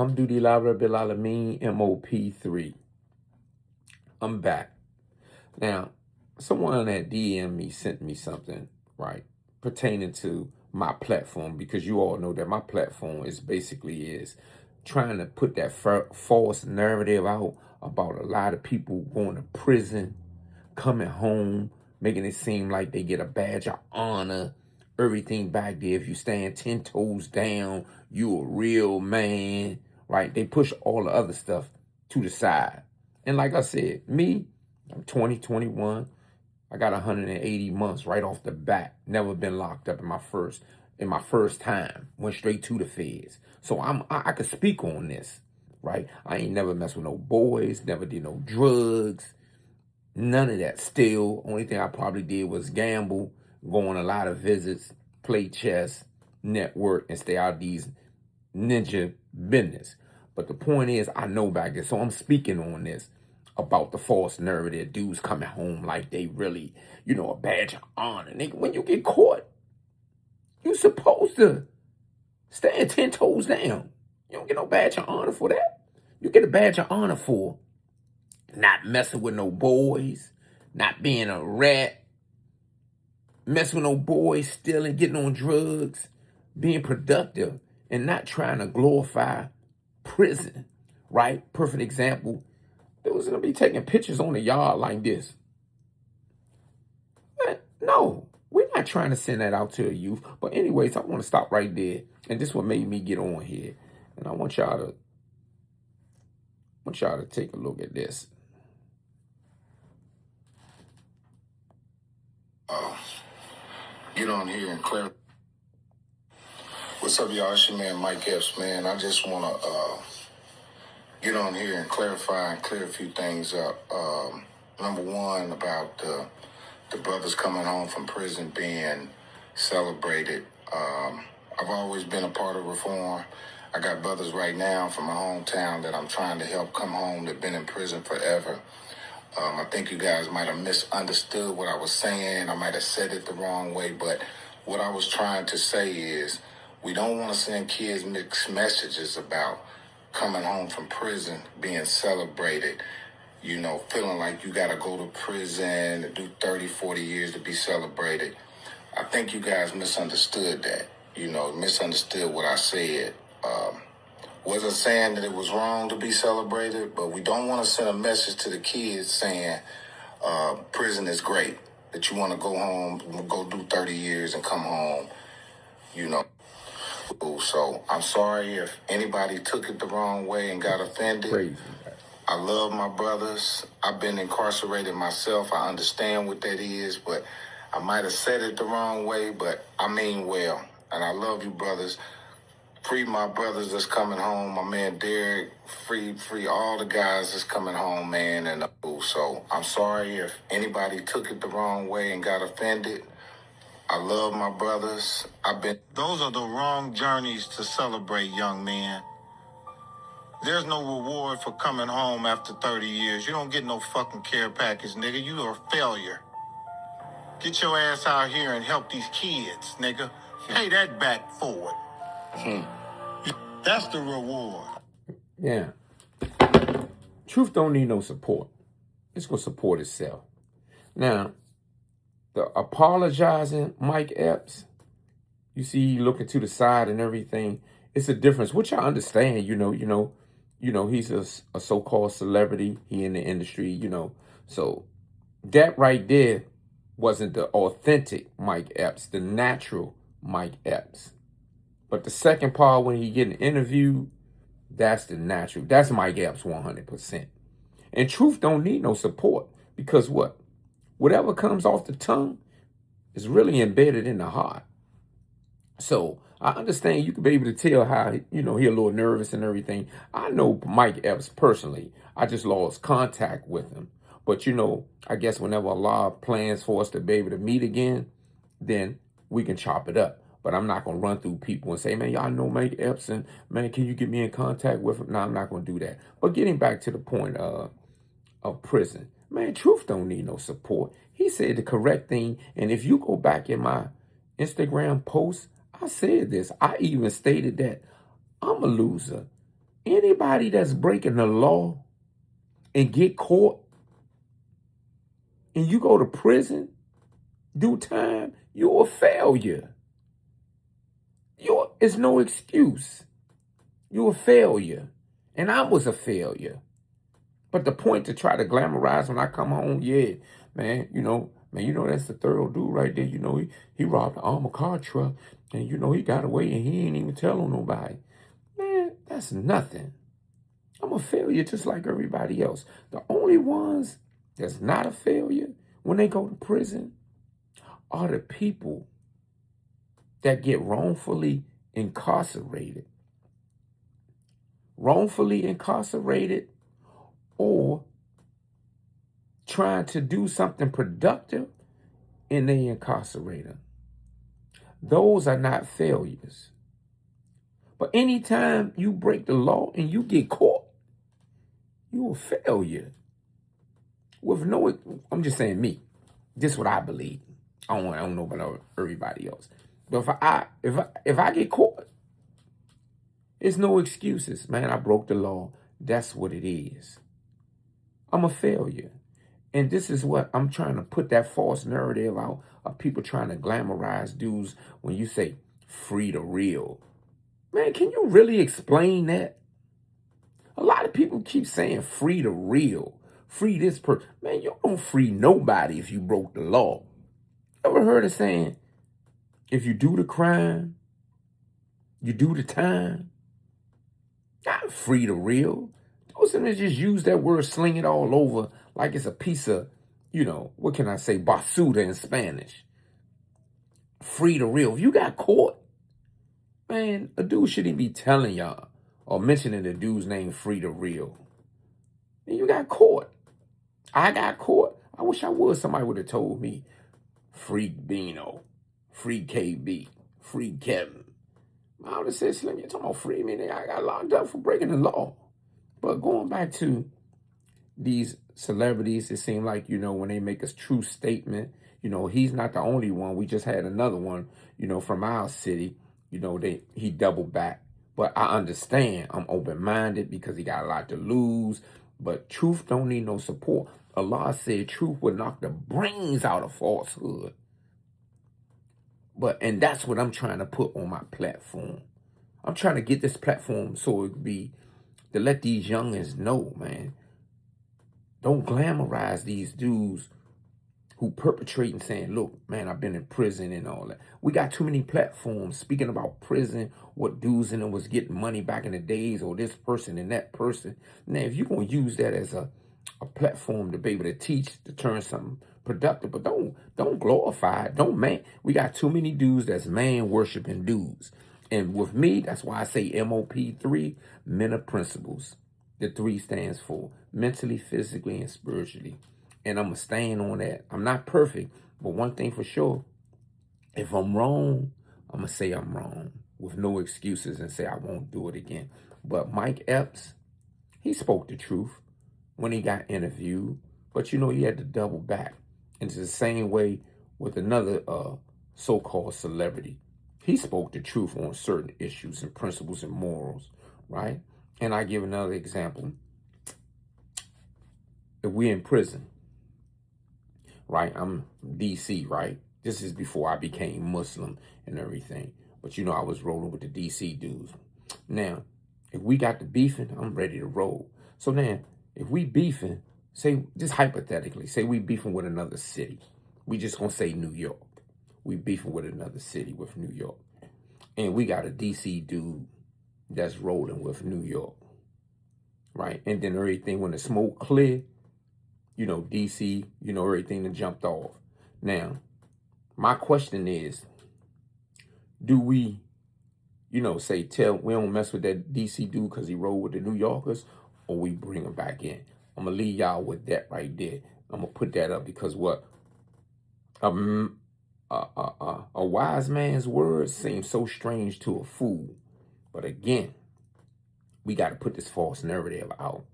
Alhamdulillah Rabbil Alameen, MOP3. I'm back. Now, someone at DM me sent me something, right, pertaining to my platform, because you all know that my platform is trying to put that false narrative out about a lot of people going to prison, coming home, making it seem like they get a badge of honor, everything back there. If you stand 10 toes down, you a real man, right? They push all the other stuff to the side. And like I said, me, I'm 2021. I got 180 months right off the bat. Never been locked up in my first time. Went straight to the feds. So I could speak on this, right? I ain't never messed with no boys, never did no drugs, none of that. Still, only thing I probably did was gamble, go on a lot of visits, play chess, network, and stay out of these ninja business. But the point is, I know back there, so I'm speaking on this about the false narrative, dudes coming home like they really, a badge of honor. Nigga, when you get caught, you supposed to stand 10 toes down. You don't get no badge of honor for that. You get a badge of honor for not messing with no boys, not being a rat, messing with no boys, stealing, getting on drugs, being productive, and not trying to glorify prison, right? Perfect example. They was going to be taking pictures on the yard like this. But no, we're not trying to send that out to the youth. But anyways, I want to stop right there. And this is what made me get on here. And I want y'all to take a look at this. Get on here and clear. What's up, y'all? It's your man, Mike Epps, man. I just want to get on here and clarify and clear a few things up. Number one, about the brothers coming home from prison being celebrated. I've always been a part of reform. I got brothers right now from my hometown that I'm trying to help come home that have been in prison forever. I think you guys might have misunderstood what I was saying. I might have said it the wrong way, but what I was trying to say is we don't want to send kids mixed messages about coming home from prison, being celebrated, feeling like you got to go to prison and do 30, 40 years to be celebrated. I think you guys misunderstood that, misunderstood what I said. Wasn't saying that it was wrong to be celebrated, but we don't want to send a message to the kids saying prison is great, that you want to go home, go do 30 years and come home, So I'm sorry if anybody took it the wrong way and got offended. Crazy. I love my brothers. I've been incarcerated myself. I understand what that is, but I might have said it the wrong way, but I mean well. And I love you, brothers. Free my brothers that's coming home. My man Derek, free all the guys that's coming home, man. And so I'm sorry if anybody took it the wrong way and got offended. I love my brothers. Those are the wrong journeys to celebrate, young men. There's no reward for coming home after 30 years. You don't get no fucking care package, nigga. You are a failure. Get your ass out here and help these kids, nigga. Pay that back forward. That's the reward. Yeah. Truth don't need no support. It's going to support itself. Now, the apologizing Mike Epps, you see, looking to the side and everything, it's a difference, which I understand, he's a so-called celebrity. He in the industry, So that right there wasn't the authentic Mike Epps, the natural Mike Epps. But the second part, when he getting interviewed, that's the natural. That's Mike Epps 100%. And truth don't need no support, because what? Whatever comes off the tongue is really embedded in the heart. So I understand you could be able to tell how, he a little nervous and everything. I know Mike Epps personally. I just lost contact with him. But, I guess whenever Allah plans for us to be able to meet again, then we can chop it up. But I'm not going to run through people and say, man, y'all know Mike Epps, and man, can you get me in contact with him? No, I'm not going to do that. But getting back to the point of prison, man, truth don't need no support. He said the correct thing. And if you go back in my Instagram post, I said this. I even stated that I'm a loser. Anybody that's breaking the law and get caught and you go to prison, do time, you're a failure. It's no excuse. You're a failure. And I was a failure. But the point to try to glamorize when I come home, yeah, man, that's the thorough dude right there. He robbed an armored car truck and, he got away and he ain't even tell on nobody. Man, that's nothing. I'm a failure just like everybody else. The only ones that's not a failure when they go to prison are the people that get wrongfully incarcerated. Wrongfully incarcerated or trying to do something productive and they incarcerate them. Those are not failures. But anytime you break the law and you get caught, you're a failure. I'm just saying me. This is what I believe. I don't know about everybody else. But if I get caught, it's no excuses. Man, I broke the law. That's what it is. I'm a failure. And this is what I'm trying to put that false narrative out of people trying to glamorize dudes when you say free the real. Man, can you really explain that? A lot of people keep saying free the real. Free this person. Man, you don't free nobody if you broke the law. Ever heard of saying, if you do the crime, you do the time? Not free the real. Those that just use that word, sling it all over like it's a piece of, what can I say, basura in Spanish. Free the real. If you got caught, man, a dude shouldn't be telling y'all or mentioning the dude's name, free the real. And you got caught. I got caught. I wish I would. Somebody would have told me, free Bino, free KB, free Kevin. I would have said, Slim, you're talking about free me. I got locked up for breaking the law. But going back to these celebrities, it seemed like, when they make a true statement, he's not the only one. We just had another one, from our city, he doubled back. But I understand. I'm open-minded because he got a lot to lose. But truth don't need no support. Allah said truth would knock the brains out of falsehood. And that's what I'm trying to put on my platform. I'm trying to get this platform so it could be to let these youngins know, man, don't glamorize these dudes who perpetrate and saying, look, man, I've been in prison and all that. We got too many platforms speaking about prison, what dudes in it was getting money back in the days, or this person and that person. Now, if you're going to use that as a platform to be able to teach, to turn something productive, but don't glorify it. Don't man. We got too many dudes that's man worshiping dudes. And with me, that's why I say MOP3, men of principles. The 3 stands for mentally, physically, and spiritually. And I'm going to stand on that. I'm not perfect, but one thing for sure, if I'm wrong, I'm going to say I'm wrong with no excuses and say I won't do it again. But Mike Epps, he spoke the truth when he got interviewed, but he had to double back. And it's the same way with another so-called celebrity. He spoke the truth on certain issues and principles and morals, right? And I give another example. If we're in prison, right? I'm DC, right? This is before I became Muslim and everything. But I was rolling with the DC dudes. Now, if we got the beefing, I'm ready to roll. So now, if we beefing, say, just hypothetically, say we beefing with another city. We just gonna say New York. We beefing with another city with New York. And we got a DC dude that's rolling with New York, right? And then everything, when the smoke clear, DC, everything that jumped off. Now, my question is, do we, say, we don't mess with that DC dude because he rolled with the New Yorkers, or we bring him back in? I'm going to leave y'all with that right there. I'm going to put that up because what? A wise man's words seem so strange to a fool. But again, we got to put this false narrative out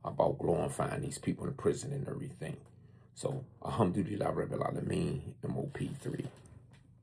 about glorifying these people in prison and everything. So, alhamdulillah, Rabbil Alameen, MOP3.